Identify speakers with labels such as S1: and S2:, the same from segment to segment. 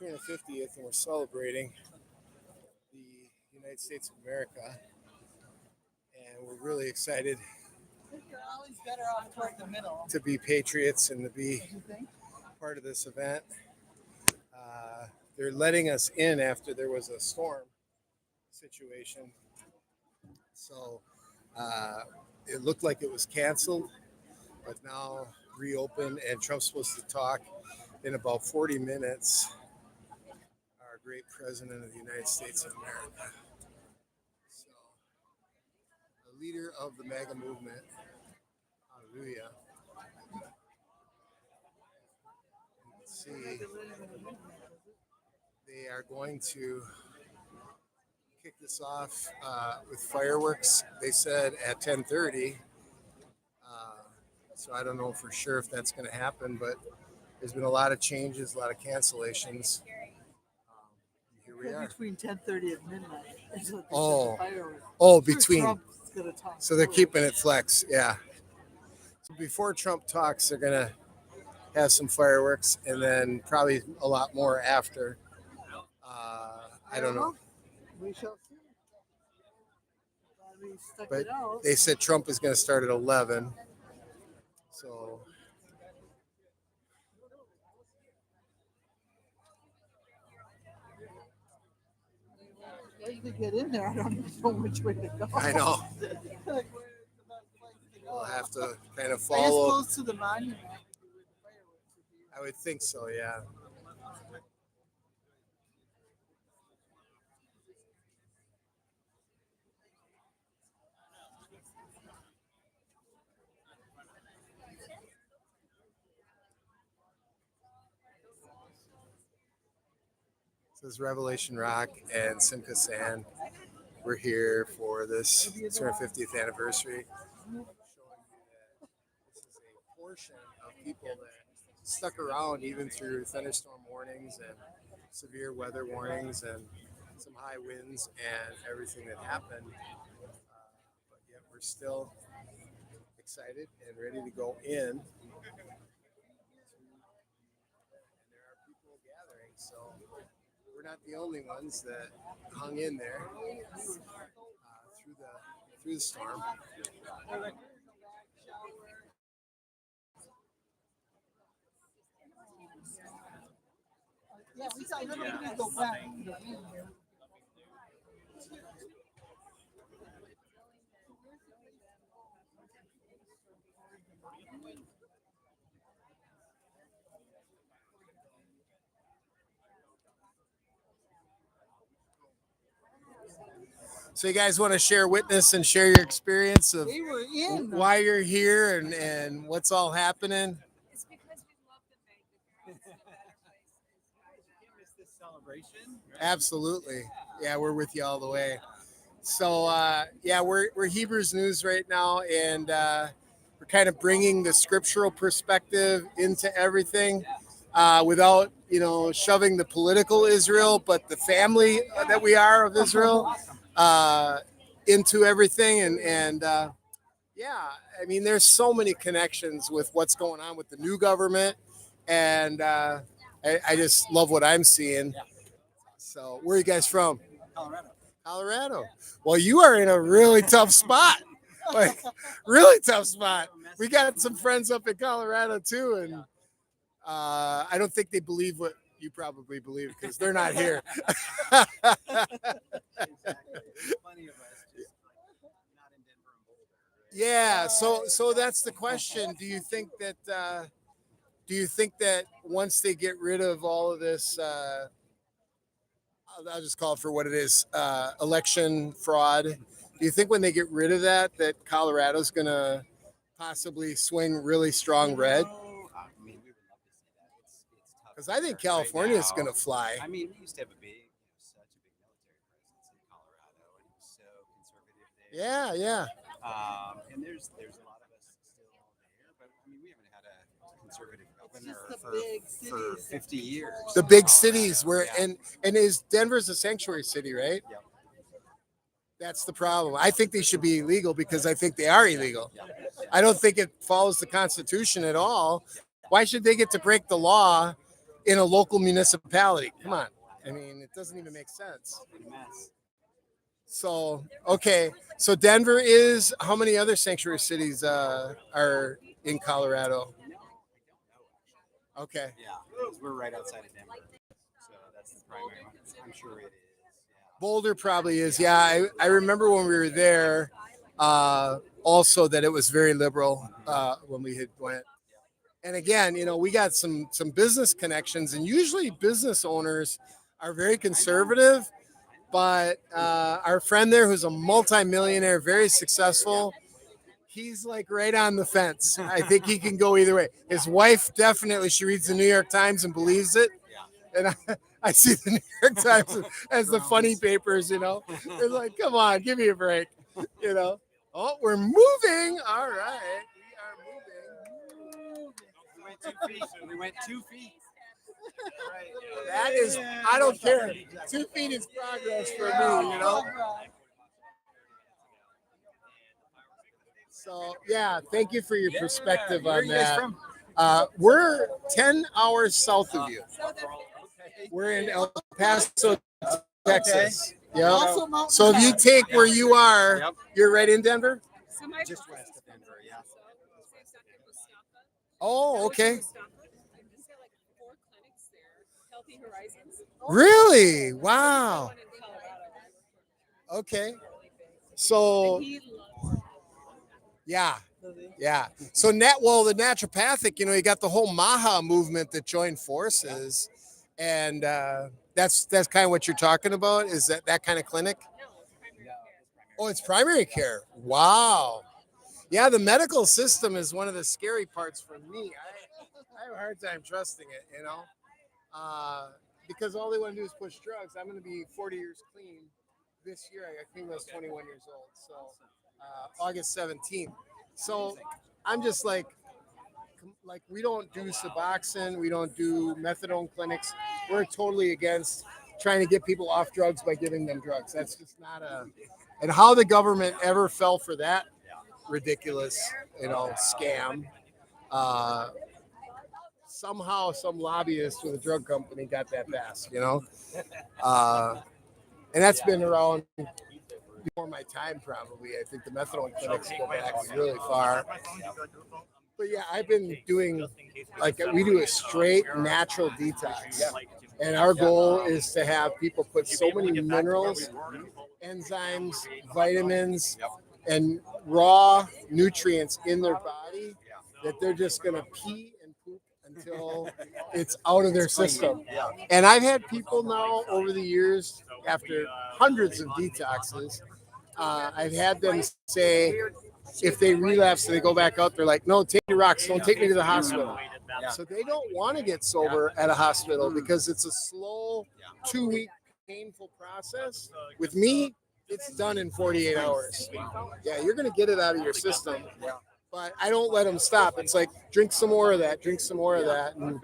S1: 250th, and we're celebrating the United States of America, and we're really excited
S2: You're always better off toward the middle.
S1: to be patriots and to be part of this event. They're letting us in after there was a storm situation, so it looked like it was canceled, but now reopened, and Trump's supposed to talk in about 40 minutes. Our great president of the United States of America. So, the leader of the MAGA movement. Hallelujah. Let's see. They are going to kick this off with fireworks. They said at 10:30. So I don't know for sure if that's going to happen, but there's been a lot of changes, a lot of cancellations. Here we are.
S2: Between 10:30 and midnight.
S1: Between. So they're keeping it flex, yeah. So before Trump talks, they're going to have some fireworks, and then probably a lot more after. I don't know.
S2: We shall see.
S1: But they said Trump is going to start at 11. So
S2: yeah, you could get in there. I don't even know which way to go.
S1: I know. We'll have to kind of
S2: I guess
S1: follow.
S2: close to the monument.
S1: I would think so, yeah. This is Revelation Rock and Simca Sand. We're here for this 250th anniversary. Showing you that this is a portion of people that stuck around even through thunderstorm warnings and severe weather warnings and some high winds and everything that happened. But yet we're still excited and ready to go in. And there are people gathering, so we're not the only ones that hung in there through the storm.
S2: Yeah, we saw everybody go back.
S1: So you guys want to share witness and share your experience of why you're here and what's all happening?
S3: It's because we love the Magna.
S4: This celebration?
S1: Absolutely. Yeah, we're with you all the way. So we're Hebrews News right now, and we're kind of bringing the scriptural perspective into everything without shoving the political Israel, but the family that we are of Israel into everything. And I mean, there's so many connections with what's going on with the new government, and I just love what I'm seeing. So where are you guys from? Colorado. Well, you are in a really tough spot. Like, really tough spot. We got some friends up in Colorado too, and I don't think they believe what you probably believe because they're not here. Yeah, so that's the question. Do you think that once they get rid of all of this, I'll just call it for what it is, election fraud, do you think when they get rid of that Colorado's going to possibly swing really strong red?
S4: I mean, we would love to see that. It's tough.
S1: Because I think California is going to fly.
S4: I mean, we used to have such a big military presence in Colorado, and it was so conservative there.
S1: Yeah.
S4: And there's a lot of us still there, but I mean, we haven't had a conservative governor for 50 years.
S1: The big cities and is Denver's a sanctuary city, right?
S4: Yep.
S1: That's the problem. I think they should be illegal because I think they are illegal. I don't think it follows the Constitution at all. Why should they get to break the law in a local municipality. Come on. I mean, it doesn't even make sense. So, okay. So Denver is, how many other sanctuary cities are in Colorado? Okay.
S4: Yeah, 'cause we're right outside of Denver, so that's the primary one. I'm sure it is. Yeah.
S1: Boulder probably is. Yeah, I remember when we were there also that it was very liberal when we had went. And again, you know, we got some business connections, and usually business owners are very conservative. But our friend there, who's a multimillionaire, very successful, he's like right on the fence. I think he can go either way. His wife definitely, she reads the New York Times and believes it. And I see the New York Times as the funny papers, you know. It's like, come on, give me a break, you know. Oh, we're moving. All right. We are moving.
S4: We went 2 feet. We went 2 feet.
S1: That is, I don't care. 2 feet is progress for me, you know. So, yeah, thank you for your perspective
S4: Where are
S1: on
S4: you guys
S1: that.
S4: from?
S1: We're 10 hours south of you. We're in El Paso, Texas. Yeah.
S2: Also Mountain
S1: So if you
S2: Time.
S1: take where you are,
S4: Yep.
S1: you're right in Denver?
S3: So my
S4: Just
S3: boss
S4: west of Denver, yeah.
S1: Oh, okay.
S3: He's got like 4 clinics there. Healthy Horizons.
S1: Really? Wow.
S3: One in Colorado.
S1: Okay. So,
S3: He loves
S1: yeah. Yeah. So the naturopathic, you know, you got the whole Maha movement that joined forces. And that's kind of what you're talking about. Is that kind of clinic? Oh, it's primary care. Wow. Yeah, the medical system is one of the scary parts for me. I have a hard time trusting it, you know, because all they want to do is push drugs. I'm going to be 40 years clean this year. I think I was 21 years old. So August 17th. So I'm just like we don't do Suboxone. We don't do methadone clinics. We're totally against trying to get people off drugs by giving them drugs. That's just not and how the government ever fell for that ridiculous, you know, scam. Somehow some lobbyist with a drug company got that passed, you know. And that's been around before my time, probably. I think the methadone clinics go back really far. But yeah, I've been doing, like, we do a straight natural detox. And our goal is to have people put so many minerals, enzymes, vitamins, and raw nutrients in their body that they're just going to pee and poop until it's out of their system. And I've had people now over the years, after hundreds of detoxes, I've had them say, if they relapse and they go back out, they're like, no, take your rocks. Don't take me to the hospital. So they don't want to get sober at a hospital because it's a slow 2-week painful process. With me, it's done in 48 hours. Yeah, you're going to get it out of your system. But I don't let them stop. It's like, drink some more of that, drink some more of that. And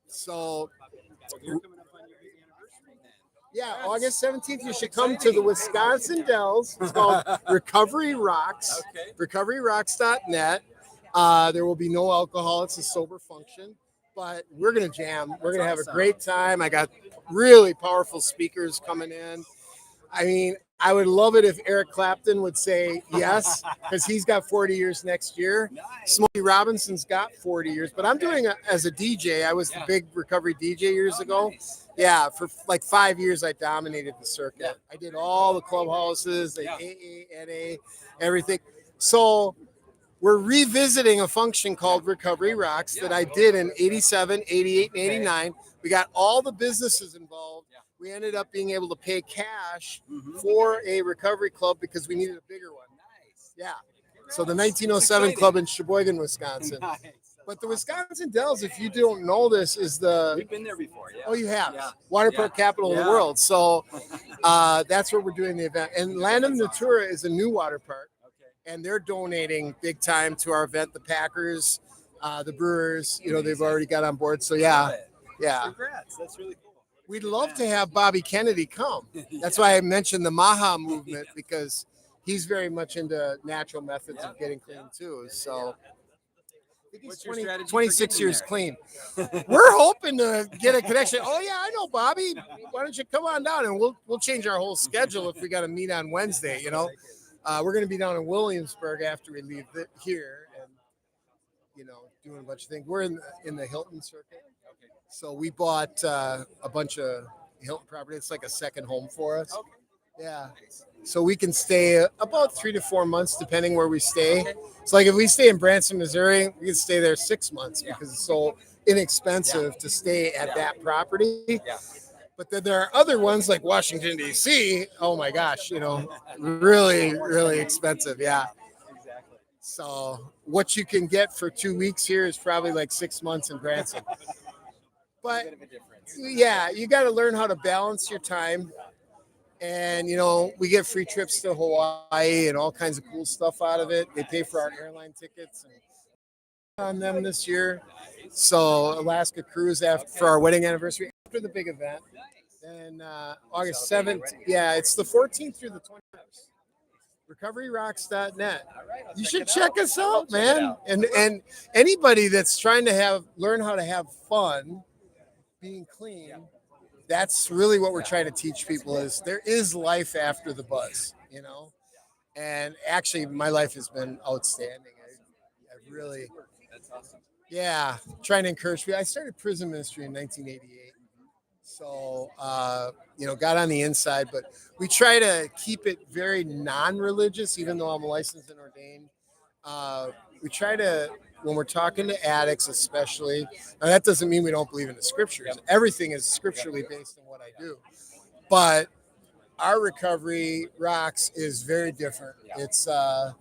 S1: so, yeah, August 17th, you should come to the Wisconsin Dells. It's called Recovery Rocks, recoveryrocks.net. There will be no alcohol. It's a sober function. But we're going to jam. We're going to have a great time. I got really powerful speakers coming in. I mean, I would love it if Eric Clapton would say yes, because he's got 40 years next year. Smokey Robinson's got 40 years, but I'm doing it as a DJ. I was the big recovery DJ years ago. Yeah, for like 5 years, I dominated the circuit. I did all the clubhouses, the AA, NA, everything. So we're revisiting a function called Recovery Rocks that I did in 87, 88, and 89. We got all the businesses involved. We ended up being able to pay cash for a recovery club because we needed a bigger one. Yeah. So the 1907 club in Sheboygan, Wisconsin. But the Wisconsin Dells, if you don't know this, is
S4: We've been there before. Yeah.
S1: Oh, you have?
S4: Yeah.
S1: Water park capital of the world. So that's where we're doing the event. And Land of Natura is a new water park. And they're donating big time to our event. The Packers, the Brewers, you know, they've already got on board. So yeah.
S4: Congrats. That's really cool.
S1: We'd love to have Bobby Kennedy come. That's why I mentioned the Maha movement, because he's very much into natural methods of getting clean too. So think he's
S4: What's your
S1: 20,
S4: strategy for
S1: 26
S4: getting
S1: years
S4: there?
S1: clean. We're hoping to get a connection. Oh yeah, I know, Bobby. Why don't you come on down and we'll change our whole schedule if we got to meet on Wednesday. You know, we're going to be down in Williamsburg after we leave here, and doing a bunch of things. We're in the Hilton circuit, so we bought a bunch of Hilton property. It's like a second home for us. Yeah. So we can stay about 3 to 4 months, depending where we stay. It's like if we stay in Branson, Missouri, we can stay there 6 months because it's so inexpensive to stay at that property. But then there are other ones like Washington, D.C. Oh my gosh, really, really expensive. Yeah. So what you can get for 2 weeks here is probably like 6 months in Branson. But yeah, you got to learn how to balance your time. And, we get free trips to Hawaii and all kinds of cool stuff out of it. They pay for our airline tickets on them this year. So Alaska cruise for our wedding anniversary after the big event. And August 7th. Yeah, it's the 14th through the 21st. RecoveryRocks.net. You should check us out, man. And anybody that's trying to learn how to have fun being clean, that's really what we're trying to teach people is there is life after the buzz, and actually my life has been outstanding. I really, yeah, trying to encourage people. I started prison ministry in 1988. So, got on the inside, but we try to keep it very non-religious, even though I'm licensed and ordained. We try to, when we're talking to addicts, especially, now that doesn't mean we don't believe in the scriptures. Everything is scripturally based in what I do. But our Recovery Rocks is very different. It's to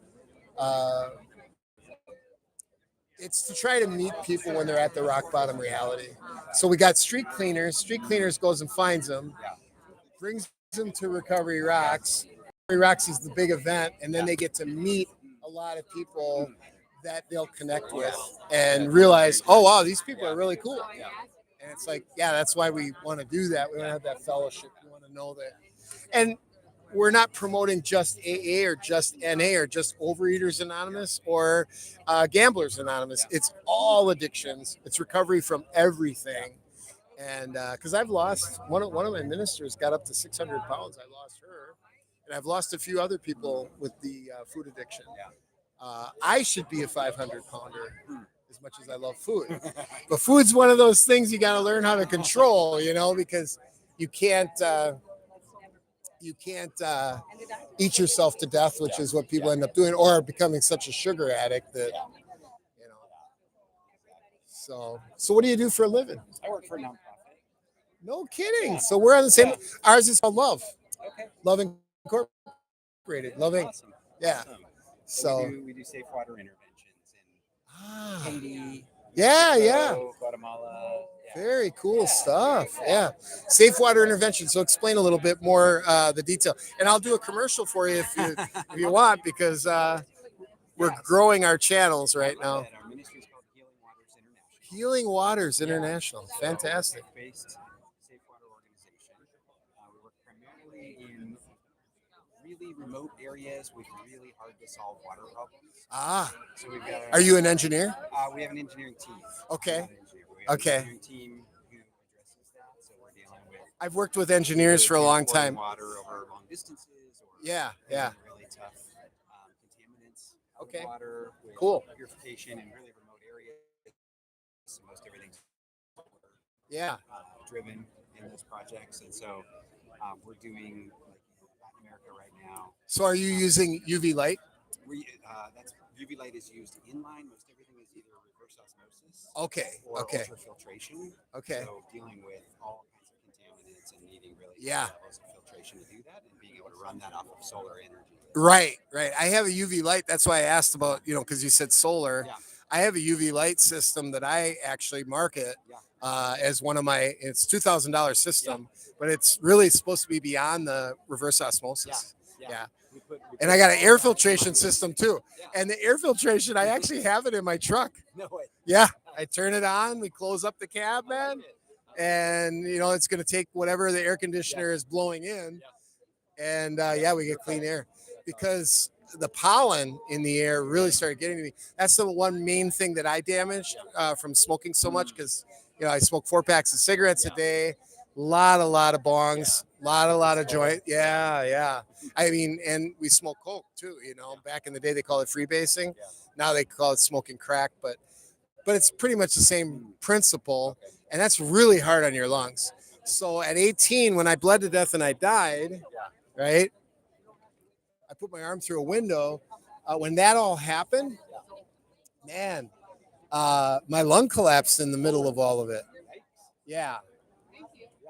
S1: try to meet people when they're at the rock bottom reality. So we got street cleaners. Street cleaners goes and finds them, brings them to Recovery Rocks. Recovery Rocks is the big event, and then they get to meet a lot of people that they'll connect with and realize, oh wow, these people are really cool. And it's like, yeah, that's why we want to do that. We want to have that fellowship. We want to know that. And we're not promoting just AA or just NA or just Overeaters Anonymous or Gamblers Anonymous. It's all addictions. It's recovery from everything. And because I've lost one of my ministers got up to 600 pounds. I lost her, and I've lost a few other people with the food addiction. I should be a 500 pounder as much as I love food, but food's one of those things you got to learn how to control, because you can't eat yourself to death, which is what people end up doing, or becoming such a sugar addict that, So what do you do for a living?
S4: I work for a nonprofit.
S1: No kidding. So we're on the same. Ours is called Love. Okay. Love Incorporated. Loving.
S4: Awesome.
S1: Yeah.
S4: Awesome.
S1: So
S4: we do safe water interventions in Haiti,
S1: yeah,
S4: Mexico, Guatemala. Yeah.
S1: Very cool stuff. Yeah. Safe water intervention. So explain a little bit more the detail. And I'll do a commercial for you if you want, because we're growing our channels right now.
S4: Our ministry is called
S1: Healing Waters International. Fantastic.
S4: Based safe water organization. We work primarily in really remote areas with really hard to solve water problems. So we've got.
S1: Are you an engineer?
S4: We have an engineering team.
S1: Okay.
S4: We have
S1: Okay.
S4: An engineering team who addresses that. So we're dealing with.
S1: I've worked with engineers for a long time.
S4: Water over long distances. Or
S1: yeah.
S4: Really tough contaminants.
S1: Okay.
S4: Water. With
S1: cool.
S4: Purification in really remote areas. So most everything's driven in those projects, and so we're doing Latin America right now.
S1: So are you using UV light?
S4: That's UV light is used inline. Most everything is either reverse osmosis.
S1: Or
S4: ultrafiltration.
S1: Okay.
S4: So dealing with all kinds of contaminants and needing really
S1: Yeah.
S4: high levels of filtration to do that, and being able to run that off of solar energy.
S1: Right. I have a UV light. That's why I asked about, because you said solar.
S4: Yeah.
S1: I have a UV light system that I actually market as one of my. It's $2,000 system, but it's really supposed to be beyond the reverse osmosis. Yeah. And I got an air filtration system too. And the air filtration, I actually have it in my truck.
S4: No way.
S1: Yeah. I turn it on. We close up the cab, man. And, it's going to take whatever the air conditioner is blowing in. And we get clean air because the pollen in the air really started getting to me. That's the one main thing that I damaged from smoking so much, because I smoke 4 packs of cigarettes a day, lot of bongs, lot of joint. Yeah. I mean, and we smoke coke too. Back in the day they called it freebasing. Now they call it smoking crack, but it's pretty much the same principle, and that's really hard on your lungs. So at 18, when I bled to death and I died, right? I put my arm through a window. When that all happened, man, my lung collapsed in the middle of all of it. Yeah.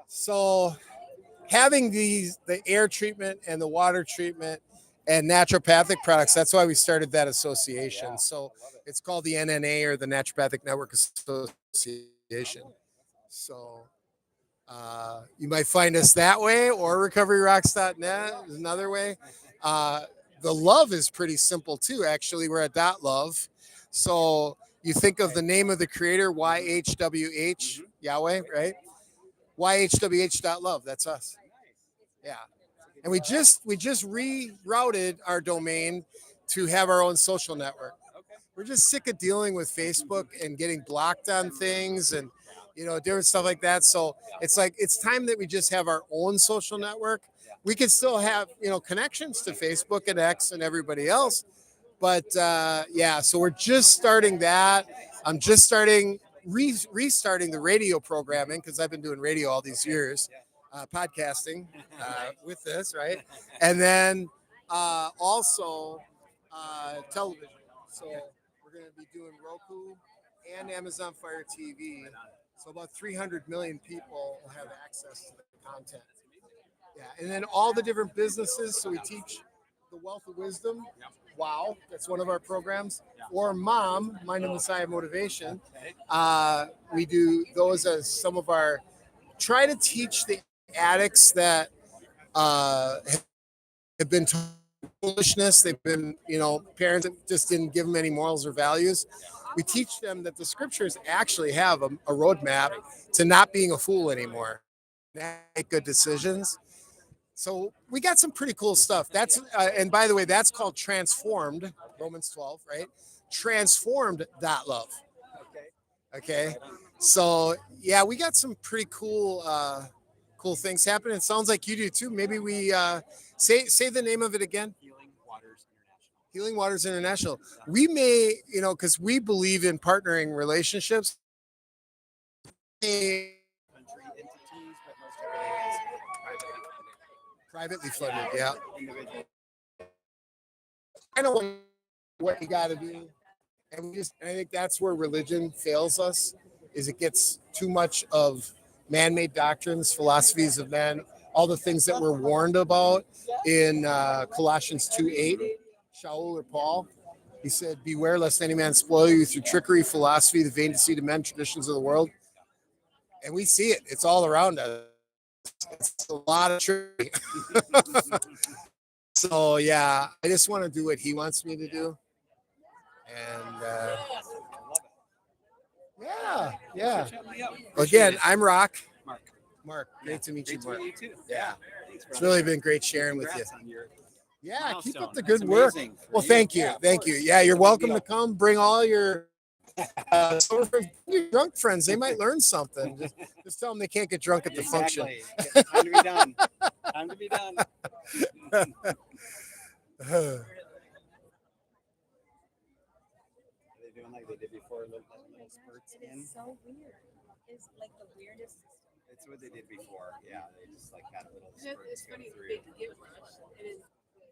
S1: So having the air treatment and the water treatment and naturopathic products, that's why we started that association. So it's called the NNA, or the Naturopathic Network Association. So you might find us that way, or recoveryrocks.net is another way. The love is pretty simple too. Actually, we're at .love. So you think of the name of the creator, YHWH, Yahweh, right? YHWH.love. That's us. Yeah. And we just rerouted our domain to have our own social network. We're just sick of dealing with Facebook and getting blocked on things and different stuff like that. So it's like it's time that we just have our own social network. We can still have connections to Facebook and X and everybody else, but so we're just starting that. I'm just restarting the radio programming, because I've been doing radio all these years, podcasting with this, right? And then also television. So we're going to be doing Roku and Amazon Fire TV. So about 300 million people will have access to the content. Yeah, and then all the different businesses. So we teach the Wealth of Wisdom. Wow, that's one of our programs. Or Mom, Mind and Messiah Motivation. We do those as some of our. Try to teach the addicts that have been taught foolishness. They've been, parents that just didn't give them any morals or values. We teach them that the scriptures actually have a roadmap to not being a fool anymore. Make good decisions. So we got some pretty cool stuff. That's and by the way, that's called Transformed, Romans 12, right? Transformed.love. Okay. So yeah, we got some pretty cool things happening. It sounds like you do too. Maybe we say the name of it again. Healing Waters International. We may, because we believe in partnering relationships. Privately funded, yeah. I know what you got to do, and I think that's where religion fails us. Is it gets too much of man-made doctrines, philosophies of men, all the things that we're warned about in Colossians 2:8. Shaul or Paul, he said, "Beware lest any man spoil you through trickery, philosophy, the vain deceit of men, traditions of the world." And we see it; it's all around us. It's a lot of trickery. So yeah, I just want to do what he wants me to do, and yeah. Again, I'm Rock. Mark, great to meet you, Mark.
S4: Great to meet you too.
S1: Yeah,
S4: Thanks,
S1: it's really been great sharing with you. Yeah, keep up the good work. Well, thank you. Yeah, you're welcome to come. Bring all your your drunk friends. They might learn something. Just tell them they can't get drunk at the function.
S4: Time to be done. Time to be done.
S1: Are
S4: they doing like they did before, little spurts in?
S3: It's so weird. It's like the weirdest system.
S4: It's what they did before. Yeah, they just like had a little
S3: It's
S4: spurts go
S3: funny.
S4: through.
S3: They get rushed. It is.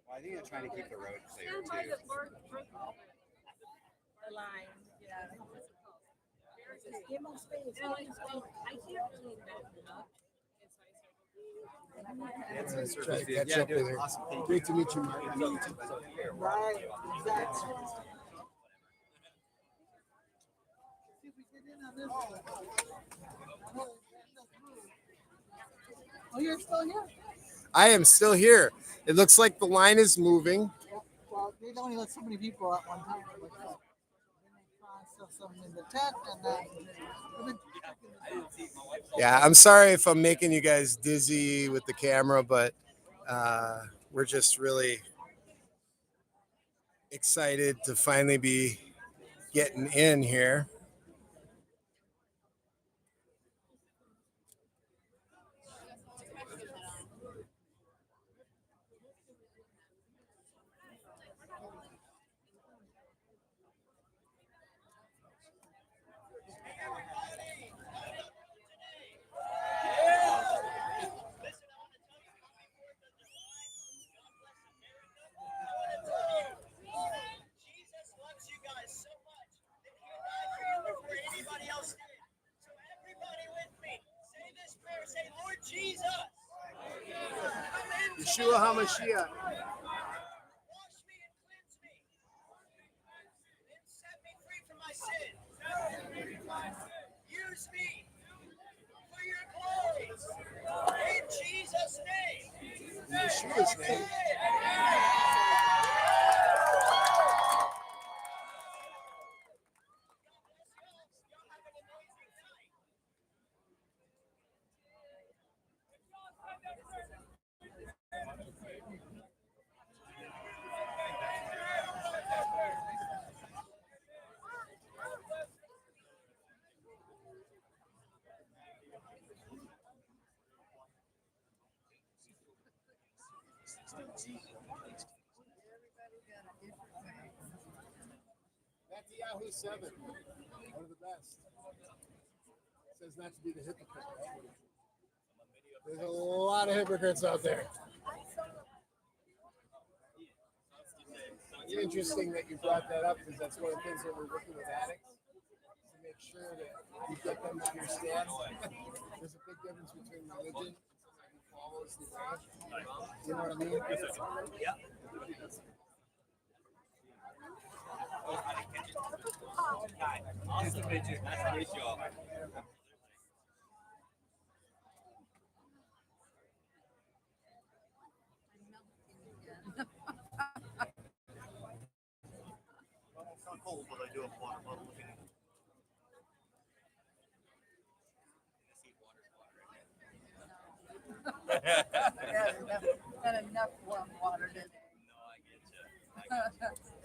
S4: Well, I think they're trying to keep the road clear
S3: Stand by
S4: too.
S3: the line. Yeah. Just give them space. I can't really know enough.
S1: Try to catch up with her.
S4: Awesome. Thank you.
S1: Great to meet you, Mark.
S2: Right, exactly. See if we get in on this one. Oh, you're still here?
S1: I am still here. It looks like the line is moving.
S2: Well, they only let so many people at one time. Like that. Then they try and stuff something in the tent, and then.
S1: Yeah, I'm sorry if I'm making you guys dizzy with the camera, but we're just really Excited to finally be getting in here.
S5: Jesus loves you guys so much that he died for you before anybody else did. So everybody with me, say this prayer. Say, Lord Jesus, come into
S1: Yeshua
S5: my
S1: HaMashiach.
S5: heart. Wash me and cleanse me. And set me free from my sin. Use me for your glory. In Jesus' name.
S1: In Yeshua's name. That's the Yahoo 7. One of the best. Says not to be the hypocrite. There's a lot of hypocrites out there. It's interesting that you brought that up because that's one of the things that we're working with addicts to make sure that you get them to understand. There's a big difference between religion and someone who follows the way. You know what I mean?
S5: Yeah. Hi. Nice to meet you. Nice to meet you all.
S6: It's not cold, but I do have water bottle if you need it.
S3: Had enough warm water today.
S5: No, I get you.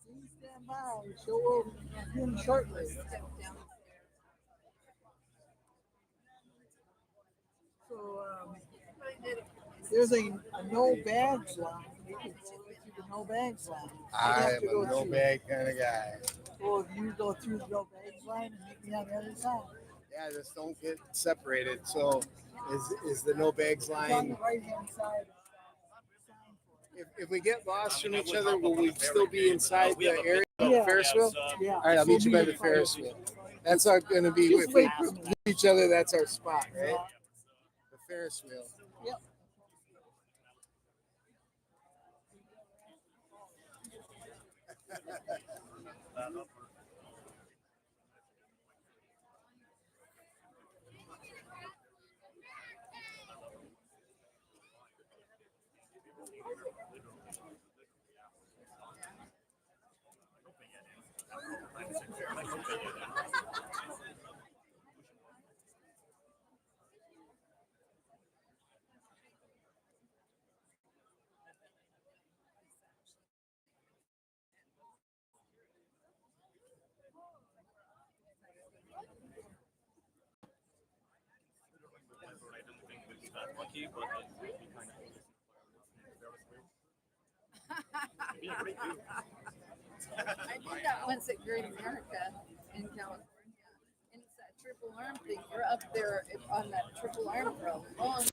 S2: Please stand by. Show will begin shortly. So there's a no bags line. You can go through the no bags line.
S1: I am a no bag kind of guy.
S2: Well, if you go through the no bags line and meet me on the other side.
S1: Yeah, just don't get separated. So, is the no bags
S2: It's on
S1: line?
S2: the right hand side.
S1: If we get lost from each other, will we still be inside the area of the
S2: Yeah.
S1: Ferris wheel?
S2: Yeah.
S1: All right, I'll meet you by the Ferris wheel. That's not going to be
S2: Just
S1: if we
S2: wait for me.
S1: meet each other. That's our spot, right? The Ferris wheel.
S2: Yep.
S3: I did that once at Great America in California. And it's that triple arm thing. You're up there on that triple arm for a long